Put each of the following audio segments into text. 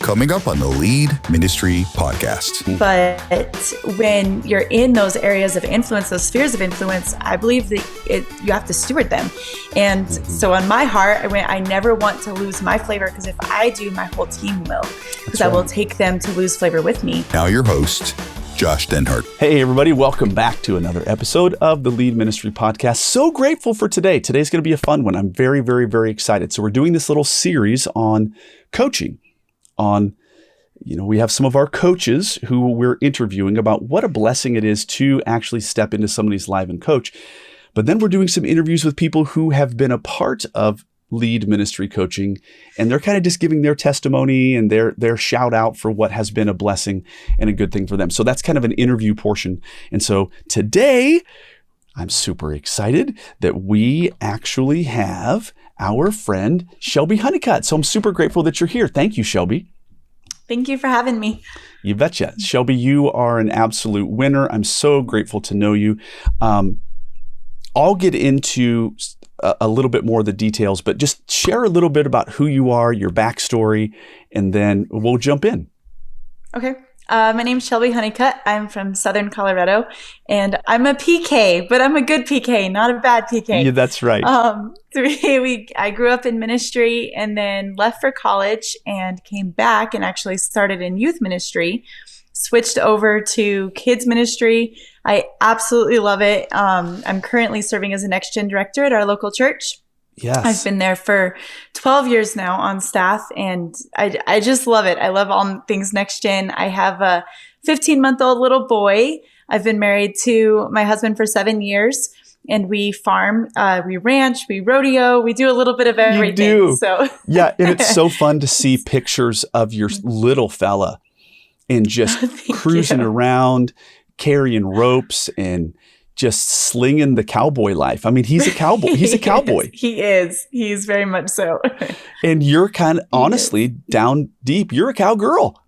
coming up on the Lead Ministry Podcast. But when you're in those areas of influence, those spheres of influence, I believe that you have to steward them. And so on my heart, I never want to lose my flavor, because if I do, my whole team will, because I will take them to lose flavor with me. Now your host, Josh Denhart. Hey, everybody. Welcome back to another episode of the Lead Ministry Podcast. So grateful for today. Today's going to be a fun one. I'm very, very, very excited. So we're doing this little series on coaching. We have some of our coaches who we're interviewing about what a blessing it is to actually step into somebody's life and coach. But then we're doing some interviews with people who have been a part of lead ministry coaching, and they're kind of just giving their testimony and their shout out for what has been a blessing and a good thing for them. So that's kind of an interview portion. And so today, I'm super excited that we actually have our friend Shelby Honeycutt. So I'm super grateful that you're here. Thank you, Shelby. Thank you for having me. You betcha. Shelby, you are an absolute winner. I'm so grateful to know you. I'll get into a little bit more of the details, but just share a little bit about who you are, your backstory, and then we'll jump in. Okay. My name's Shelby Honeycutt. I'm from Southern Colorado, and I'm a PK, but I'm a good PK, not a bad PK. Yeah, that's right. I grew up in ministry and then left for college and came back and actually started in youth ministry, switched over to kids ministry. I absolutely love it. I'm currently serving as a Next Gen director at our local church. Yes. I've been there for 12 years now on staff, and I just love it. I love all things Next Gen. I have a 15-month-old little boy. I've been married to my husband for 7 years, and we farm, we ranch, we rodeo, we do a little bit of everything. You do. So yeah, and it's so fun to see pictures of your little fella and just cruising around, carrying ropes and just slinging the cowboy life. I mean, he's a cowboy. He's a cowboy. He is. He's very much so. And you're kind of, honestly, down deep, you're a cowgirl.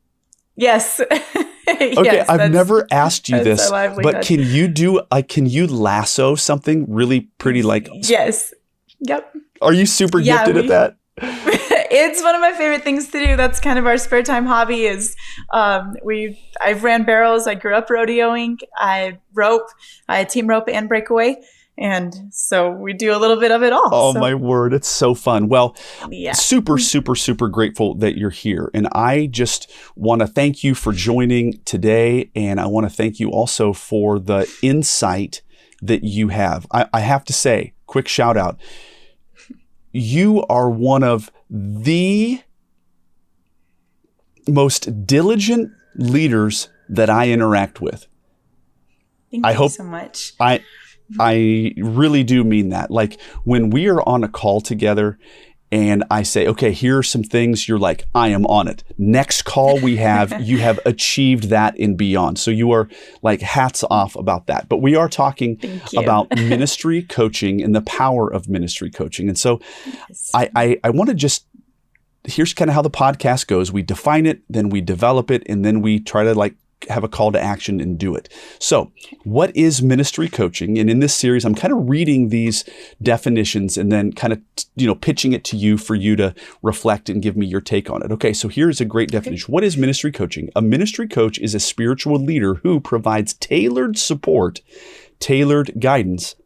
Yes. Okay, yes, I've never asked you this, but can you lasso something really pretty like? Yes. Yep. Are you super gifted at that? It's one of my favorite things to do. That's kind of our spare time hobby is I've ran barrels. I grew up rodeoing. I team rope and breakaway. And so we do a little bit of it all. Oh, my word. It's so fun. Well, yeah. super, super, super grateful that you're here. And I just want to thank you for joining today. And I want to thank you also for the insight that you have. I have to say, quick shout out. You are one of the most diligent leaders that I interact with. Thank you so much. I really do mean that. Like when we are on a call together and I say, okay, here are some things, you're like, I am on it. Next call we have, you have achieved that and beyond. So you are like hats off about that. But we are talking about ministry coaching and the power of ministry coaching. And so yes. I want to just, here's kind of how the podcast goes. We define it, then we develop it, and then we try to like have a call to action and do it. So what is ministry coaching? And in this series, I'm kind of reading these definitions and then kind of, pitching it to you for you to reflect and give me your take on it. Okay, so here's a great definition. What is ministry coaching? A ministry coach is a spiritual leader who provides tailored support, tailored guidance,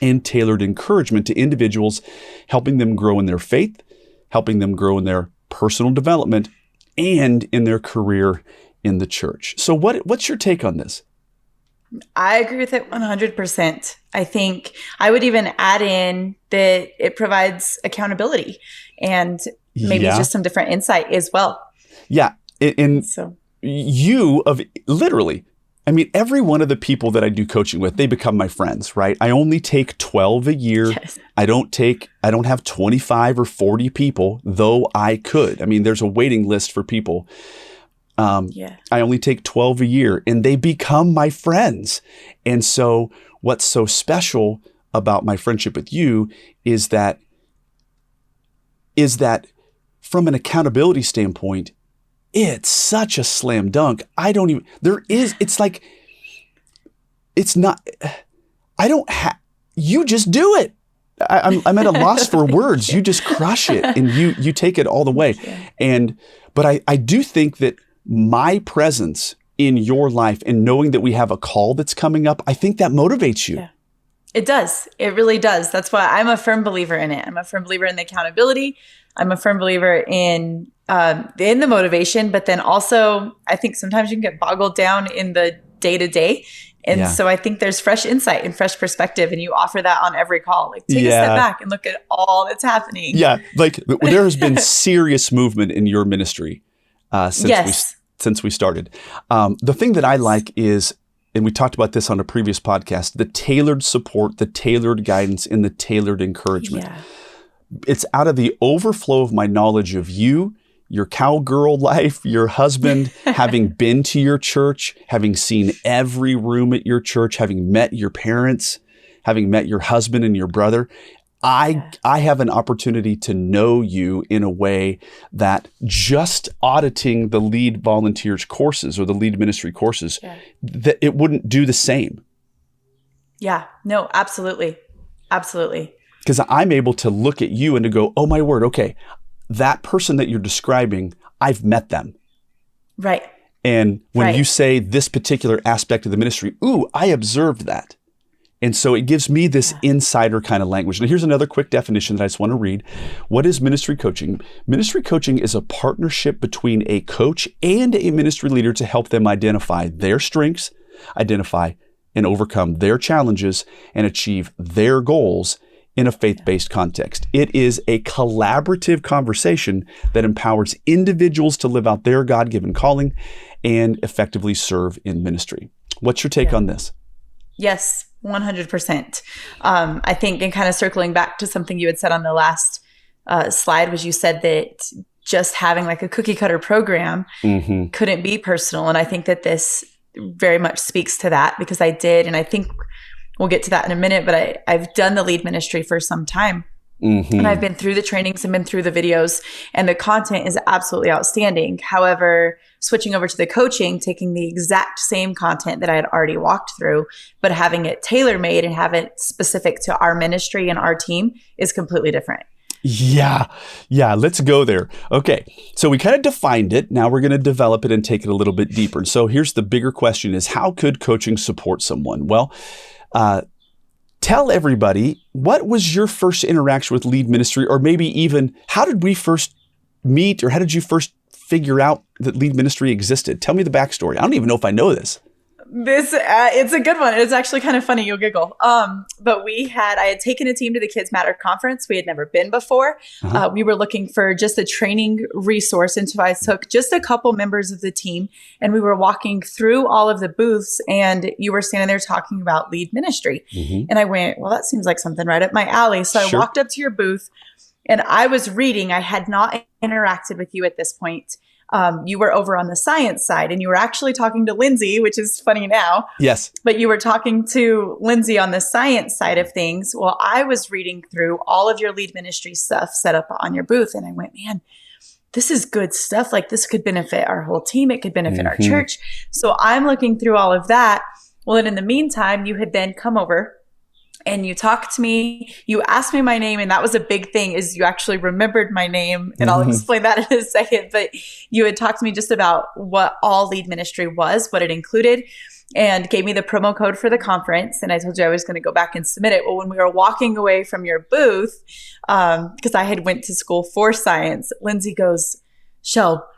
and tailored encouragement to individuals, helping them grow in their faith, helping them grow in their personal development, and in their career in the church. So what's your take on this? I agree with it 100%. I think I would even add in that it provides accountability and maybe just some different insight as well. Yeah. And so every one of the people that I do coaching with, they become my friends, right? I only take 12 a year. Yes. I don't have 25 or 40 people, though I could. I mean, there's a waiting list for people. I only take 12 a year and they become my friends. And so what's so special about my friendship with you is that from an accountability standpoint, it's such a slam dunk. You just do it. I'm at a loss for words. You just crush it and you take it all the way. But I do think that my presence in your life and knowing that we have a call that's coming up, I think that motivates you. Yeah. It does. It really does. That's why I'm a firm believer in it. I'm a firm believer in the accountability. I'm a firm believer in the motivation, but then also I think sometimes you can get boggled down in the day-to-day. And so I think there's fresh insight and fresh perspective, and you offer that on every call. Like take a step back and look at all that's happening. Yeah. Like there has been serious movement in your ministry since we started. The thing that I like is, and we talked about this on a previous podcast, the tailored support, the tailored guidance, and the tailored encouragement. Yeah. It's out of the overflow of my knowledge of you, your cowgirl life, your husband, having been to your church, having seen every room at your church, having met your parents, having met your husband and your brother. I have an opportunity to know you in a way that just auditing the lead volunteers courses or the lead ministry courses, that it wouldn't do the same. Yeah, no, absolutely. Absolutely. Because I'm able to look at you and to go, oh my word, okay, that person that you're describing, I've met them. Right. And when you say this particular aspect of the ministry, ooh, I observed that. And so it gives me this insider kind of language. Now, here's another quick definition that I just want to read. What is ministry coaching? Ministry coaching is a partnership between a coach and a ministry leader to help them identify their strengths, identify and overcome their challenges, and achieve their goals in a faith-based context. It is a collaborative conversation that empowers individuals to live out their God-given calling and effectively serve in ministry. What's your take on this? Yes. 100%. I think, and kind of circling back to something you had said on the last slide, was you said that just having like a cookie cutter program couldn't be personal. And I think that this very much speaks to that, because I did, and I think we'll get to that in a minute, but I've done the lead ministry for some time. And I've been through the trainings and been through the videos, and the content is absolutely outstanding. However, switching over to the coaching, taking the exact same content that I had already walked through, but having it tailor-made and have it specific to our ministry and our team is completely different. Yeah. Let's go there. Okay. So we kind of defined it. Now we're going to develop it and take it a little bit deeper. So here's the bigger question is, how could coaching support someone? Well, tell everybody, what was your first interaction with lead ministry, or maybe even how did we first meet, or how did you first figure out that lead ministry existed? Tell me the backstory. I don't even know if I know this. It's a good one. It's actually kind of funny. You'll giggle. But I had taken a team to the Kids Matter conference. We had never been before. We were looking for just a training resource. And so I took just a couple members of the team, and we were walking through all of the booths, and you were standing there talking about lead ministry. And I went, well, that seems like something right up my alley. So I walked up to your booth, and I was reading. I had not interacted with you at this point. You were over on the science side, and you were actually talking to Lindsay, which is funny now. Yes. But you were talking to Lindsay on the science side of things. Well, I was reading through all of your lead ministry stuff set up on your booth, and I went, man, this is good stuff. Like, this could benefit our whole team. It could benefit our church. So I'm looking through all of that. Well, and in the meantime, you had then come over and you talked to me, you asked me my name, and that was a big thing, is you actually remembered my name, and I'll explain that in a second. But you had talked to me just about what all lead ministry was, what it included, and gave me the promo code for the conference. And I told you I was going to go back and submit it. Well, when we were walking away from your booth, because I had went to school for science, Lindsay goes, Shel,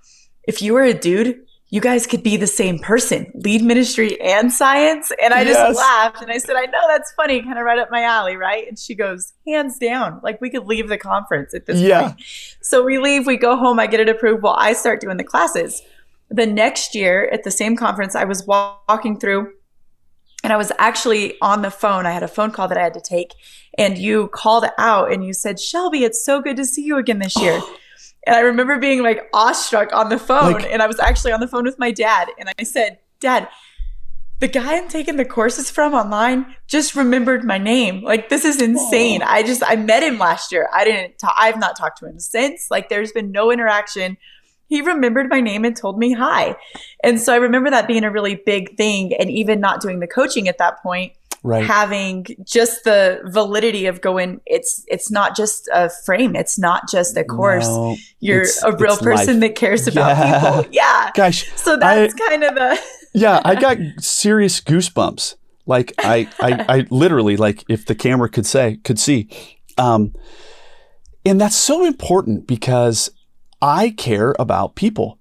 if you were a dude, you guys could be the same person, lead ministry and science. And I just laughed, and I said, I know, that's funny, kind of right up my alley, right? And she goes, hands down, like, we could leave the conference at this point. So we leave, we go home, I get it approved. Well, I start doing the classes. The next year at the same conference, I was walking through, and I was actually on the phone. I had a phone call that I had to take, and you called out and you said, Shelby, it's so good to see you again this year. And I remember being like awestruck on the phone, and I was actually on the phone with my dad, and I said, Dad, the guy I'm taking the courses from online just remembered my name. Like, this is insane. I met him last year. I've not talked to him since. Like, there's been no interaction. He remembered my name and told me hi. And so I remember that being a really big thing, and even not doing the coaching at that point, having just the validity of going, it's not just a frame. It's not just a course. No, You're a real person that cares about people. Yeah. Gosh. So that's kind of the... Yeah, I got serious goosebumps. Like I literally, like if the camera could see. And that's so important because I care about people.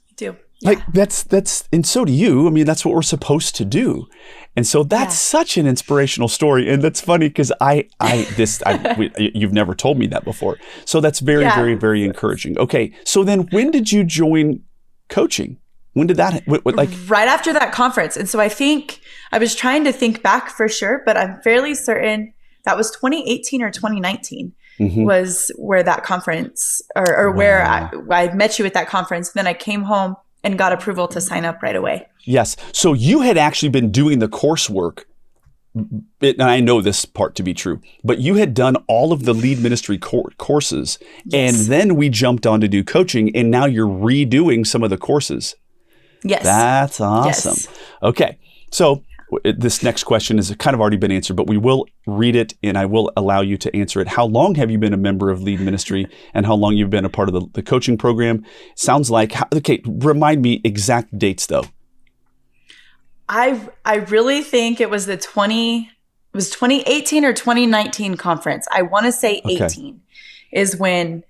You do. Like that's, and so do you. I mean, that's what we're supposed to do. And so that's such an inspirational story. And that's funny because you've never told me that before. So that's very, very, very encouraging. Okay. So then when did you join coaching? When did that, like? Right after that conference. And so I think, I was trying to think back for sure, but I'm fairly certain that was 2018 or 2019 was where that conference, or where I met you at that conference. Then I came home and got approval to sign up right away. Yes. So you had actually been doing the coursework, and I know this part to be true, but you had done all of the lead ministry courses, and then we jumped on to do coaching, and now you're redoing some of the courses. Yes. That's awesome. Yes. Okay. So this next question has kind of already been answered, but we will read it and I will allow you to answer it. How long have you been a member of Lead Ministry and how long you've been a part of the coaching program? Sounds like, okay, remind me exact dates though. I really think it was 2018 or 2019 conference. I want to say 18 is when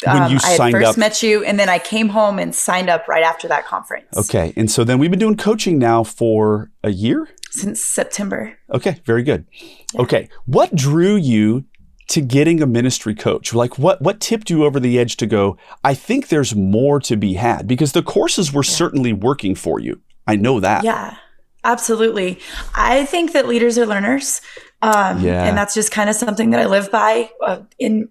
I had first met you, and then I came home and signed up right after that conference. Okay. And so then we've been doing coaching now for a year? Since September. Okay. Very good. Yeah. Okay. What drew you to getting a ministry coach? Like what tipped you over the edge to go, I think there's more to be had? Because the courses were certainly working for you. I know that. Yeah, absolutely. I think that leaders are learners. And that's just kind of something that I live by. In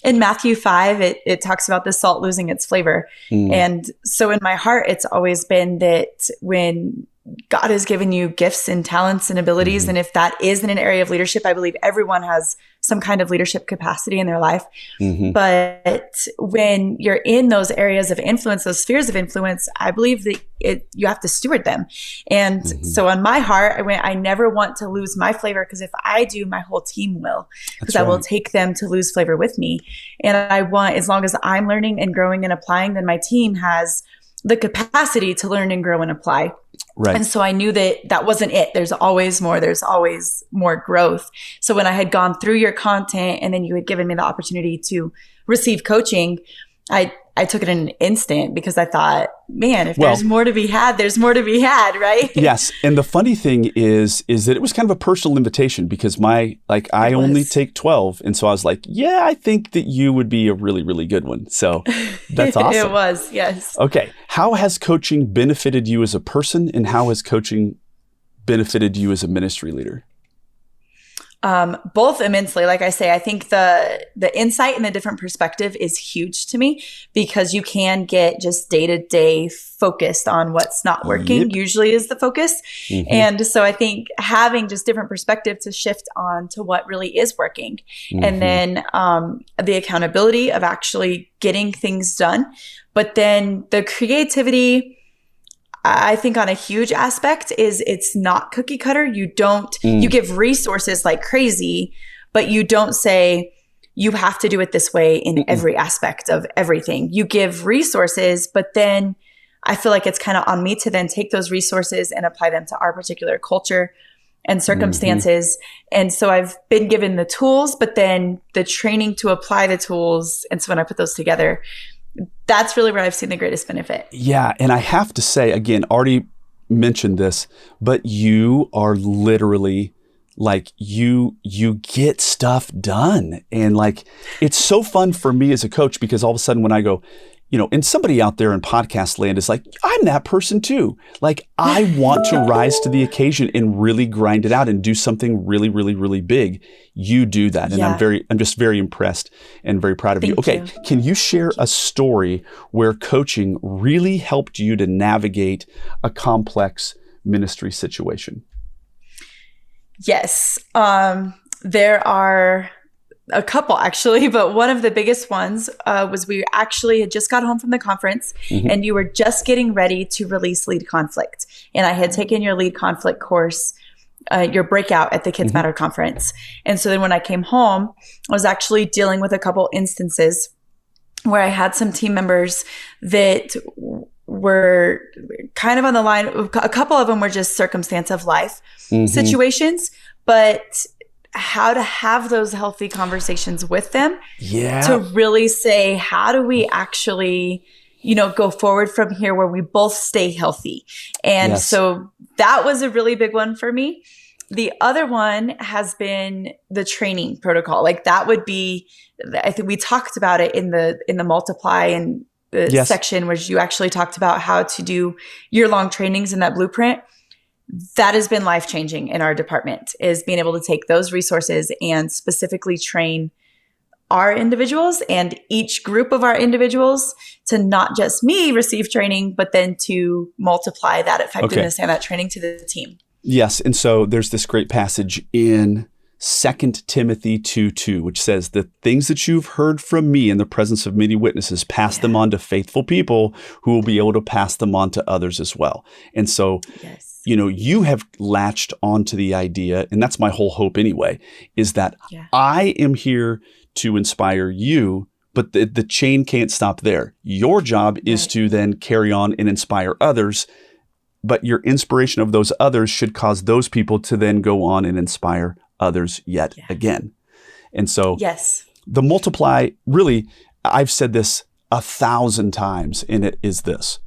in Matthew 5, it talks about the salt losing its flavor. And so in my heart, it's always been that when God has given you gifts and talents and abilities, and if that is in an area of leadership, I believe everyone has some kind of leadership capacity in their life. But when you're in those areas of influence, those spheres of influence, I believe that you have to steward them. And so on my heart, I never want to lose my flavor, because if I do, my whole team will, because I will take them to lose flavor with me. And I want, as long as I'm learning and growing and applying, then my team has the capacity to learn and grow and apply. Right. And so I knew that wasn't it. There's always more. There's always more growth. So when I had gone through your content and then you had given me the opportunity to receive coaching, I took it in an instant, because I thought, man, if there's more to be had, there's more to be had, right? Yes. And the funny thing is that it was kind of a personal invitation, because I only take 12. And so I was like, yeah, I think that you would be a really, really good one. So that's awesome. It was, yes. Okay. How has coaching benefited you as a person, and how has coaching benefited you as a ministry leader? Both immensely. Like I say, I think the insight and the different perspective is huge to me, because you can get just day-to-day focused on what's not working, usually is the focus. And so I think having just different perspective to shift on to what really is working. And then the accountability of actually getting things done. But then the creativity, I think on a huge aspect, is it's not cookie cutter. You don't, you give resources like crazy, but you don't say you have to do it this way in every aspect of everything. You give resources, but then I feel like it's kind of on me to then take those resources and apply them to our particular culture and circumstances. And so I've been given the tools, but then the training to apply the tools. And so when I put those together, that's really where I've seen the greatest benefit. Yeah. And I have to say, again, already mentioned this, but you are literally like, you get stuff done. And like, it's so fun for me as a coach, because all of a sudden when I go, and somebody out there in podcast land is like, I'm that person too. Like, I want to rise to the occasion and really grind it out and do something really, really, really big. You do that. And I'm just very impressed and very proud of you. Okay. Can you share a story where coaching really helped you to navigate a complex ministry situation? Yes. There are a couple actually, but one of the biggest ones was we actually had just got home from the conference and you were just getting ready to release Lead Conflict. And I had taken your Lead Conflict course, your breakout at the Kids Matter conference. And so then when I came home, I was actually dealing with a couple instances where I had some team members that were kind of on the line. A couple of them were just circumstance of life situations, but how to have those healthy conversations with them to really say, how do we actually, go forward from here where we both stay healthy? And so that was a really big one for me. The other one has been the training protocol. Like that would be, I think we talked about it in the multiply and the section where you actually talked about how to do year-long trainings in that blueprint. That has been life-changing in our department, is being able to take those resources and specifically train our individuals and each group of our individuals to not just me receive training, but then to multiply that effectiveness and that training to the team. Yes. And so there's this great passage in 2 Timothy 2:2, which says, the things that you've heard from me in the presence of many witnesses, pass them on to faithful people who will be able to pass them on to others as well. And so, you have latched onto the idea, and that's my whole hope anyway, is that I am here to inspire you, but the chain can't stop there. Your job is to then carry on and inspire others, but your inspiration of those others should cause those people to then go on and inspire others yet again. And so the multiply, really, I've said this 1,000 times, and it is this.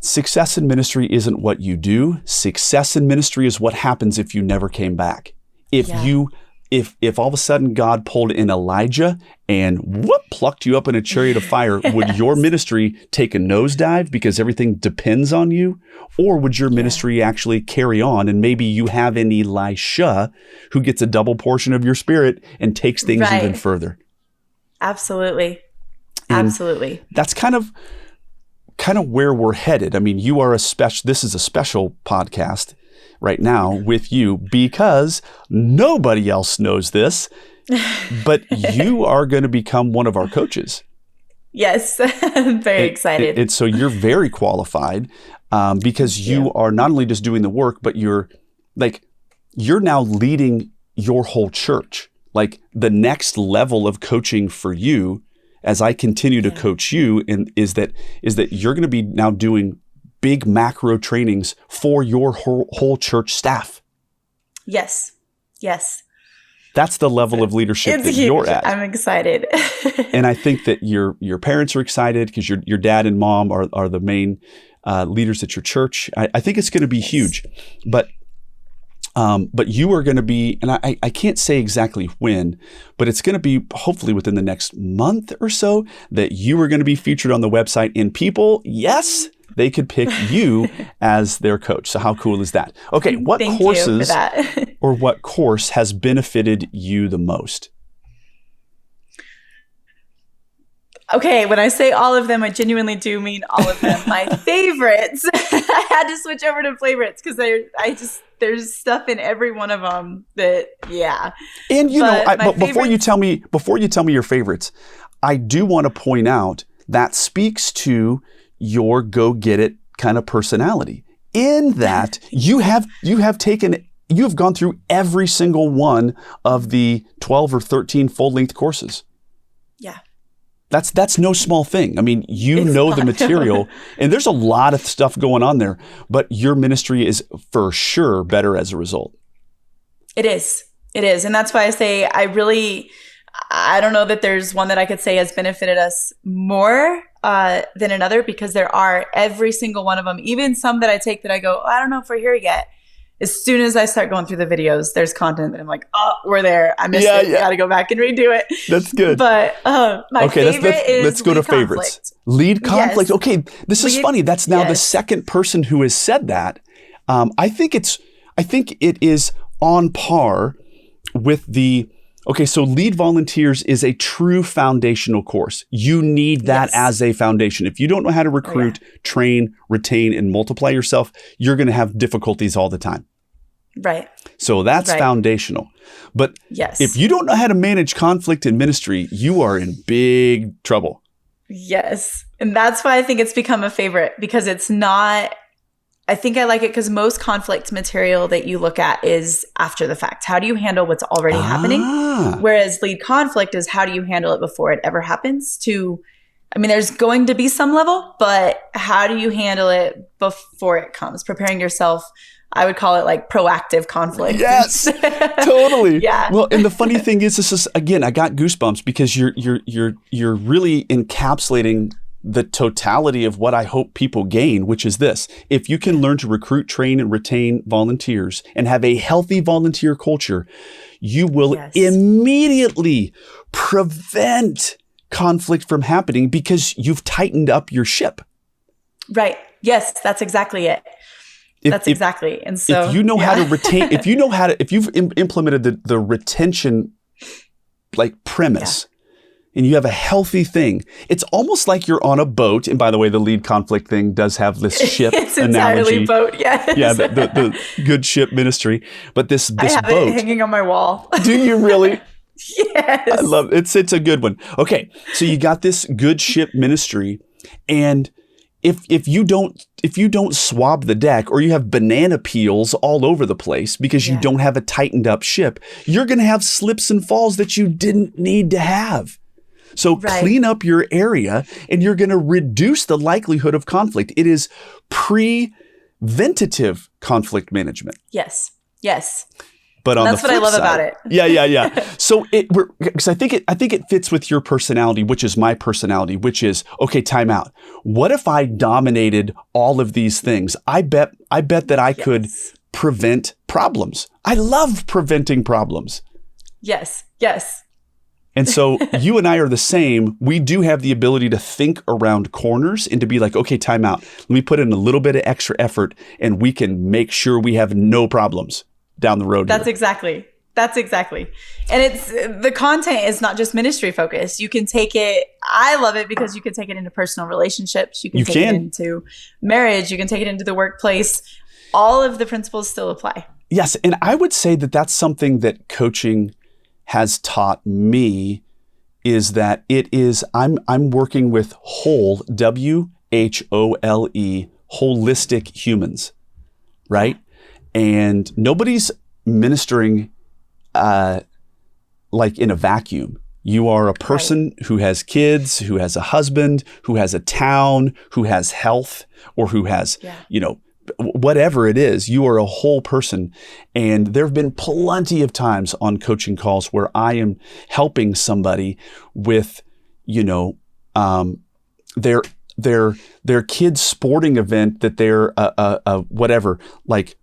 Success in ministry isn't what you do. Success in ministry is what happens if you never came back. If all of a sudden God pulled in Elijah and plucked you up in a chariot of fire, would your ministry take a nosedive because everything depends on you? Or would your ministry actually carry on, and maybe you have an Elisha who gets a double portion of your spirit and takes things even further? Absolutely. And absolutely. That's kind of where we're headed. I mean, this is a special podcast right now with you because nobody else knows this, but you are going to become one of our coaches. Yes, I'm very excited. So you're very qualified because you are not only just doing the work, but you're now leading your whole church. Like the next level of coaching for you, as I continue to coach you, is that you're going to be now doing big macro trainings for your whole church staff. Yes. That's the level of leadership that you're at. I'm excited. And I think that your parents are excited because your dad and mom are the main leaders at your church. I think it's going to be huge. But you are going to be, and I can't say exactly when, but it's going to be hopefully within the next month or so that you are going to be featured on the website, and people, they could pick you as their coach. So how cool is that? Okay, what courses or what course has benefited you the most? Okay, when I say all of them, I genuinely do mean all of them. My favorites, I had to switch over to favorites because there's stuff in every one of them that, And but before you tell me your favorites, I do want to point out that speaks to your go get it kind of personality, in that you have gone through every single one of the 12 or 13 full length courses. That's no small thing. I mean, it's know the material, and there's a lot of stuff going on there, but your ministry is for sure better as a result. It is. And that's why I say I don't know that there's one that I could say has benefited us more than another, because there are every single one of them, even some that I take that I go, I don't know if we're here yet. As soon as I start going through the videos, there's content that I'm like, oh, we're there. I missed it. Got to go back and redo it. That's good. But my favorite is let's go to favorites. Lead conflict. Yes. Okay, this is funny. That's now the second person who has said that. I think it is on par with the. Okay, so Lead Volunteers is a true foundational course. You need that as a foundation. If you don't know how to recruit, train, retain, and multiply yourself, you're going to have difficulties all the time. Right. So that's foundational. But if you don't know how to manage conflict in ministry, you are in big trouble. Yes. And that's why I think it's become a favorite, because it's not, I think I like it because most conflict material that you look at is after the fact. How do you handle what's already happening? Whereas lead conflict is how do you handle it before it ever happens there's going to be some level, but how do you handle it before it comes? Preparing yourself. I would call it like proactive conflict. Yes, totally. Yeah. Well, and the funny thing is, this is, again, I got goosebumps because you're really encapsulating the totality of what I hope people gain, which is this. If you can learn to recruit, train, and retain volunteers and have a healthy volunteer culture, you will immediately prevent conflict from happening because you've tightened up your ship. Right. Yes, that's exactly it. And so if you know how to retain, if you've implemented the retention like premise and you have a healthy thing, it's almost like you're on a boat. And by the way, the lead conflict thing does have this ship it's analogy. Entirely boat, yes. Yeah, the good ship ministry. But this I have boat it hanging on my wall. Do you really? Yes. I love it. It's a good one. Okay. So you got this good ship ministry, and if you don't swab the deck, or you have banana peels all over the place because you don't have a tightened up ship, you're going to have slips and falls that you didn't need to have. So clean up your area and you're going to reduce the likelihood of conflict. It is preventative conflict management. Yes. Yes. But on that's the flip what I love side, about it. Yeah. So because I think it fits with your personality, which is my personality, which is, okay, time out. What if I dominated all of these things? I bet that I could prevent problems. I love preventing problems. Yes. And so you and I are the same. We do have the ability to think around corners and to be like, okay, time out. Let me put in a little bit of extra effort and we can make sure we have no problems down the road. That's exactly. And it's the content is not just ministry focused. You can take it. I love it because you can take it into personal relationships. You can take it into marriage. You can take it into the workplace. All of the principles still apply. Yes. And I would say that that's something that coaching has taught me, is that I'm working with whole, WHOLE, holistic humans, right? And nobody's ministering like in a vacuum. You are a person who has kids, who has a husband, who has a town, who has health, or who has, whatever it is. You are a whole person. And there have been plenty of times on coaching calls where I am helping somebody with, their kid's sporting event that they're whatever, like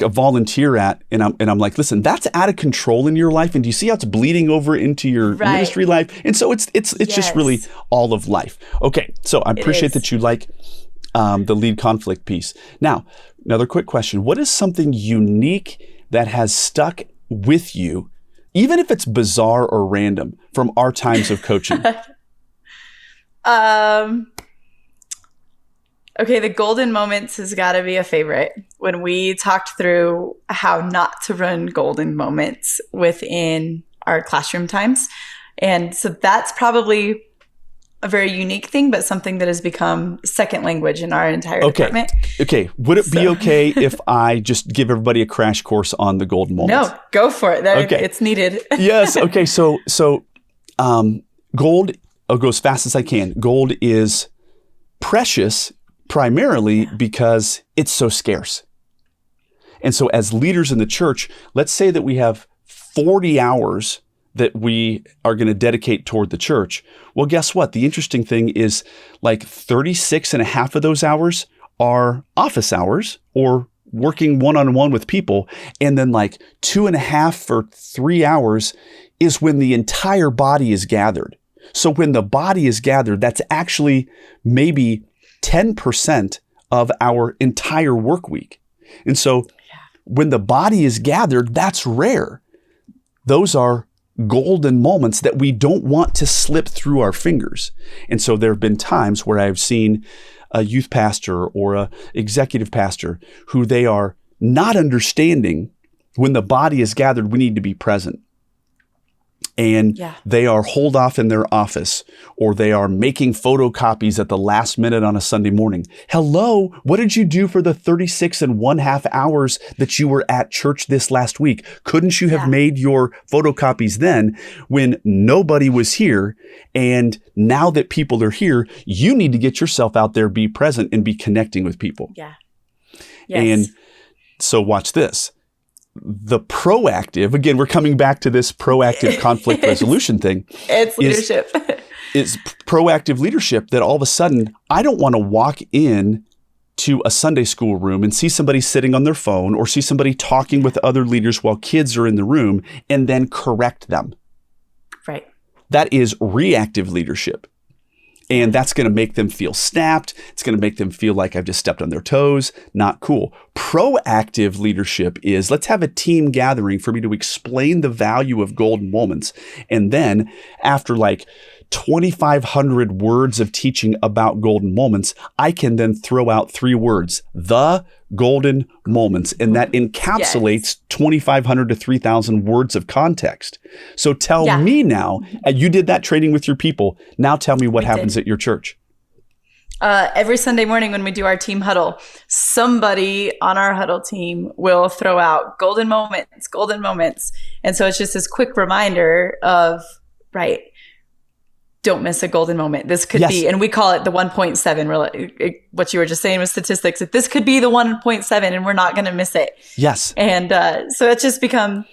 a volunteer at, and I'm like, listen, that's out of control in your life, and do you see how it's bleeding over into your ministry life? And so it's just really all of life. Okay, so I appreciate that you like the lead conflict piece. Now, another quick question: what is something unique that has stuck with you, even if it's bizarre or random, from our times of coaching? Okay, the golden moments has got to be a favorite. When we talked through how not to run golden moments within our classroom times. And so that's probably a very unique thing, but something that has become second language in our entire department. Okay. Would it be okay if I just give everybody a crash course on the golden moments? No, go for it. It's needed. Yes. Okay. So gold, I'll go as fast as I can. Gold is precious primarily because it's so scarce. And so as leaders in the church, let's say that we have 40 hours that we are going to dedicate toward the church. Well, guess what? The interesting thing is like 36 and a half of those hours are office hours or working one-on-one with people. And then like 2.5 or 3 hours is when the entire body is gathered. So when the body is gathered, that's actually maybe 10% of our entire work week. And so when the body is gathered, that's rare. Those are golden moments that we don't want to slip through our fingers. And so there have been times where I've seen a youth pastor or a executive pastor who they are not understanding when the body is gathered, we need to be present. And they are holed off in their office, or they are making photocopies at the last minute on a Sunday morning. Hello, what did you do for the 36 and 1/2 hours that you were at church this last week? Couldn't you have made your photocopies then when nobody was here? And now that people are here, you need to get yourself out there, be present, and be connecting with people. Yeah. Yes. And so watch this. The proactive, again, we're coming back to this proactive conflict resolution thing. It's leadership. It's proactive leadership that all of a sudden, I don't want to walk in to a Sunday school room and see somebody sitting on their phone or see somebody talking with other leaders while kids are in the room and then correct them. Right. That is reactive leadership. And that's going to make them feel snapped. It's going to make them feel like I've just stepped on their toes. Not cool. Proactive leadership is, let's have a team gathering for me to explain the value of golden moments. And then after like 2,500 words of teaching about golden moments, I can then throw out 3 words, the golden moments. And that encapsulates 2,500 to 3,000 words of context. So tell me now, you did that training with your people. Now tell me what happens at your church. Every Sunday morning when we do our team huddle, somebody on our huddle team will throw out golden moments, golden moments. And so it's just this quick reminder of, don't miss a golden moment. This could be, and we call it the 1.7, really, what you were just saying with statistics, that this could be the 1.7 and we're not going to miss it. Yes. And so it's just become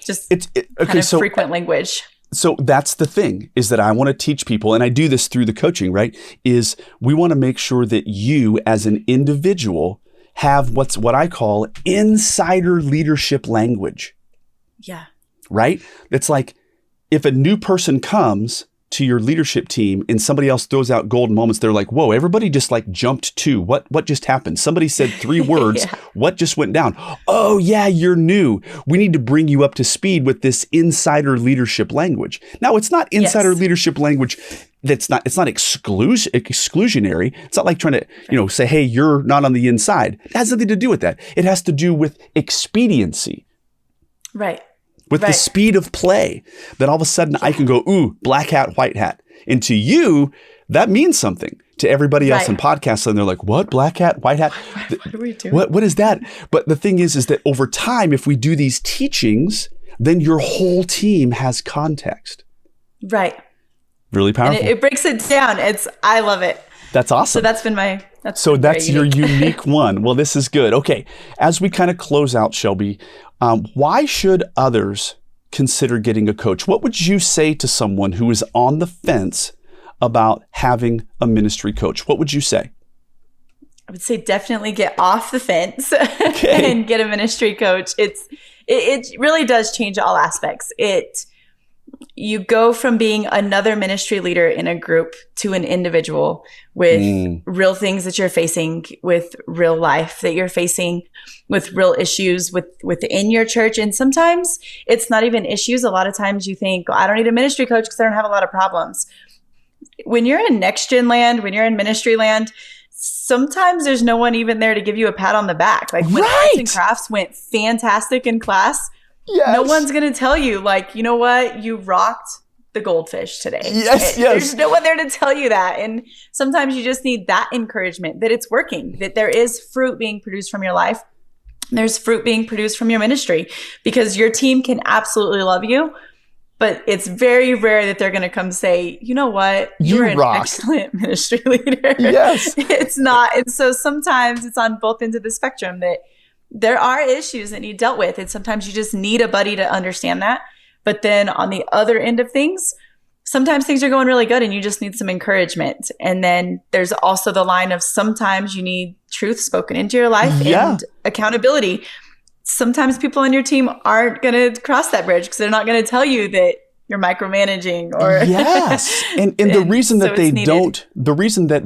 frequent language. So that's the thing, is that I want to teach people, and I do this through the coaching, right? Is we want to make sure that you as an individual have what I call insider leadership language. Yeah. Right? It's like if a new person comes to your leadership team and somebody else throws out golden moments, they're like, whoa, everybody just like jumped to what just happened? Somebody said 3 words. What just went down? Oh yeah, you're new. We need to bring you up to speed with this insider leadership language. Now, it's not insider leadership language. It's not exclusionary. It's not like trying to, say, hey, you're not on the inside. It has nothing to do with that. It has to do with expediency. Right. With the speed of play, that all of a sudden I can go, ooh, black hat, white hat. And to you, that means something. To everybody else in podcasts, and they're like, what? Black hat, white hat? What are we doing? What is that? But the thing is that over time, if we do these teachings, then your whole team has context. Right. Really powerful. And it breaks it down. I love it. That's awesome. So that's been that's your unique one. Well, this is good. Okay. As we kind of close out, Shelby, why should others consider getting a coach? What would you say to someone who is on the fence about having a ministry coach? What would you say? I would say definitely get off the fence and get a ministry coach. It really does change all aspects. You go from being another ministry leader in a group to an individual with real things that you're facing, with real life that you're facing, with real issues within your church. And sometimes it's not even issues. A lot of times you think, I don't need a ministry coach because I don't have a lot of problems. When you're in next gen land, when you're in ministry land, sometimes there's no one even there to give you a pat on the back. Like when arts and crafts went fantastic in class, no one's going to tell you, like, you know what? You rocked the goldfish today. Yes. There's no one there to tell you that. And sometimes you just need that encouragement that it's working, that there is fruit being produced from your life. There's fruit being produced from your ministry, because your team can absolutely love you, but it's very rare that they're going to come say, you know what? You're an excellent ministry leader. Yes. It's not. And so sometimes it's on both ends of the spectrum that there are issues that need dealt with. And sometimes you just need a buddy to understand that. But then on the other end of things, sometimes things are going really good and you just need some encouragement. And then there's also the line of sometimes you need truth spoken into your life and accountability. Sometimes people on your team aren't going to cross that bridge because they're not going to tell you that you're micromanaging or and the reason that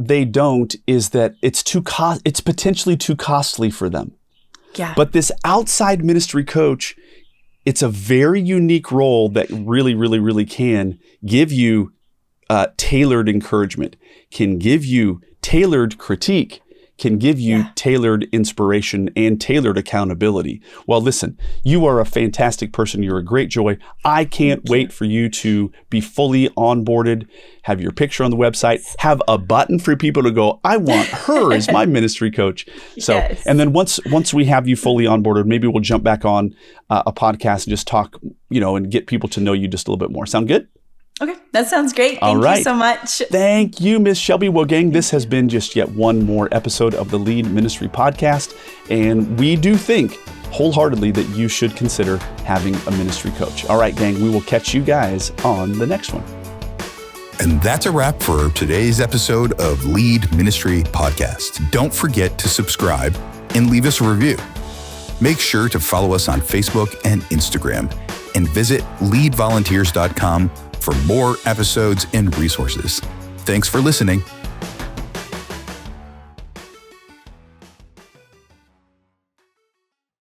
they don't is that it's potentially too costly for them. But this outside ministry coach, it's a very unique role that really, really, really can give you tailored encouragement, can give you tailored critique, can give you tailored inspiration and tailored accountability. Well, listen, you are a fantastic person. You're a great joy. I can't wait for you to be fully onboarded, have your picture on the website, have a button for people to go, I want her as my ministry coach. So, and then once we have you fully onboarded, maybe we'll jump back on a podcast and just talk, and get people to know you just a little bit more. Sound good? Okay, that sounds great. Thank you so much. Thank you, Miss Shelby. Well, gang, this has been just yet one more episode of the Lead Ministry Podcast, and we do think wholeheartedly that you should consider having a ministry coach. All right, gang, we will catch you guys on the next one. And that's a wrap for today's episode of Lead Ministry Podcast. Don't forget to subscribe and leave us a review. Make sure to follow us on Facebook and Instagram, and visit leadvolunteers.com for more episodes and resources. Thanks for listening.